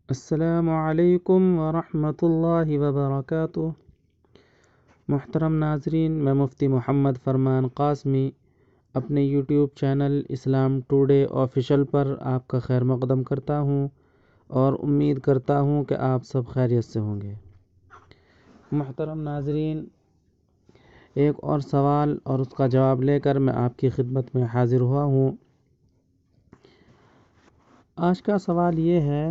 السلام علیکم ورحمۃ اللہ وبرکاتہ۔ محترم ناظرین، میں مفتی محمد فرمان قاسمی اپنے یوٹیوب چینل اسلام ٹوڈے آفیشل پر آپ کا خیر مقدم کرتا ہوں اور امید کرتا ہوں کہ آپ سب خیریت سے ہوں گے۔ محترم ناظرین، ایک اور سوال اور اس کا جواب لے کر میں آپ کی خدمت میں حاضر ہوا ہوں۔ آج کا سوال یہ ہے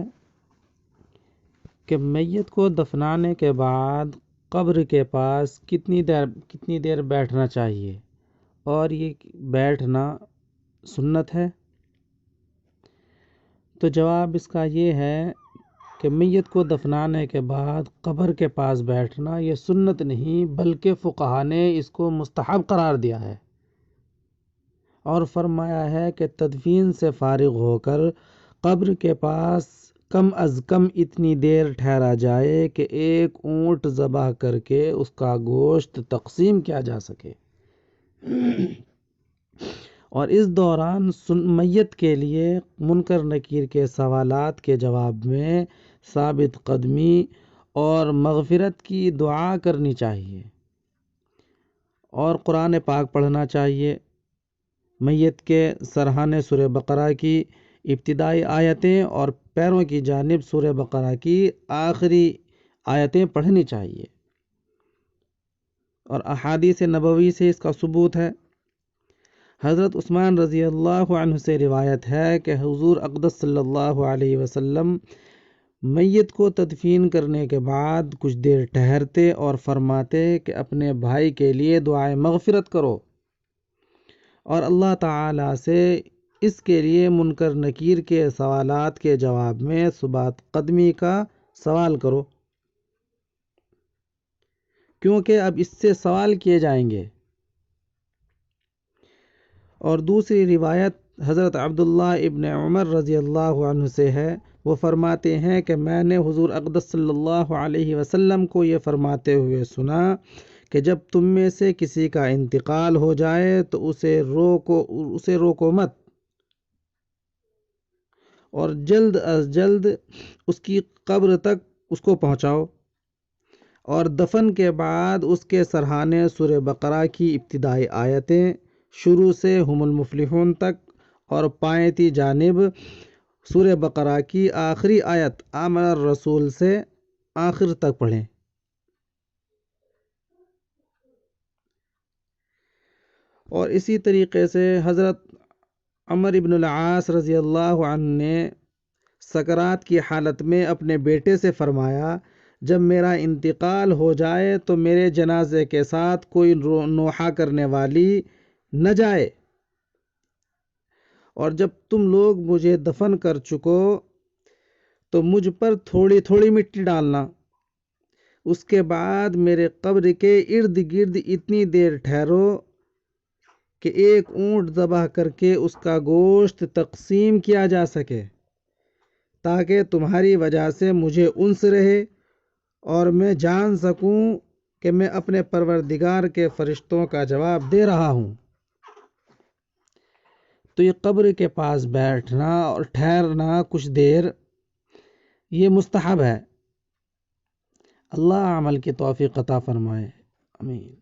کہ میت کو دفنانے کے بعد قبر کے پاس کتنی دیر بیٹھنا چاہیے اور یہ بیٹھنا سنت ہے؟ تو جواب اس کا یہ ہے کہ میت کو دفنانے کے بعد قبر کے پاس بیٹھنا یہ سنت نہیں بلکہ فقہا نے اس کو مستحب قرار دیا ہے اور فرمایا ہے کہ تدفین سے فارغ ہو کر قبر کے پاس کم از کم اتنی دیر ٹھہرا جائے کہ ایک اونٹ ذبح کر کے اس کا گوشت تقسیم کیا جا سکے، اور اس دوران میت کے لیے منکر نکیر کے سوالات کے جواب میں ثابت قدمی اور مغفرت کی دعا کرنی چاہیے اور قرآن پاک پڑھنا چاہیے۔ میت کے سرہانے سورہ بقرہ کی ابتدائی آیتیں اور پیروں کی جانب سورہ بقرہ کی آخری آیتیں پڑھنی چاہیے، اور احادیث نبوی سے اس کا ثبوت ہے۔ حضرت عثمان رضی اللہ عنہ سے روایت ہے کہ حضور اقدس صلی اللہ علیہ وسلم میت کو تدفین کرنے کے بعد کچھ دیر ٹھہرتے اور فرماتے کہ اپنے بھائی کے لیے دعائے مغفرت کرو اور اللہ تعالیٰ سے اس کے لیے منکر نکیر کے سوالات کے جواب میں ثبات قدمی کا سوال کرو، کیونکہ اب اس سے سوال کیے جائیں گے۔ اور دوسری روایت حضرت عبداللہ ابن عمر رضی اللہ عنہ سے ہے، وہ فرماتے ہیں کہ میں نے حضور اقدس صلی اللہ علیہ وسلم کو یہ فرماتے ہوئے سنا کہ جب تم میں سے کسی کا انتقال ہو جائے تو اسے روکو مت، اور جلد از جلد اس کی قبر تک اس کو پہنچاؤ، اور دفن کے بعد اس کے سرہانے سورہ بقرہ کی ابتدائی آیتیں شروع سے ہم المفلحون تک اور پایتی جانب سورہ بقرہ کی آخری آیت آمن الرسول سے آخر تک پڑھیں۔ اور اسی طریقے سے حضرت عمر بن العاص رضی اللہ عنہ نے سکرات کی حالت میں اپنے بیٹے سے فرمایا، جب میرا انتقال ہو جائے تو میرے جنازے کے ساتھ کوئی نوحہ کرنے والی نہ جائے، اور جب تم لوگ مجھے دفن کر چکو تو مجھ پر تھوڑی تھوڑی مٹی ڈالنا، اس کے بعد میرے قبر کے ارد گرد اتنی دیر ٹھہرو کہ ایک اونٹ ذبح کر کے اس کا گوشت تقسیم کیا جا سکے، تاکہ تمہاری وجہ سے مجھے انس رہے اور میں جان سکوں کہ میں اپنے پروردگار کے فرشتوں کا جواب دے رہا ہوں۔ تو یہ قبر کے پاس بیٹھنا اور ٹھہرنا کچھ دیر یہ مستحب ہے۔ اللہ عمل کی توفیق عطا فرمائے، آمین۔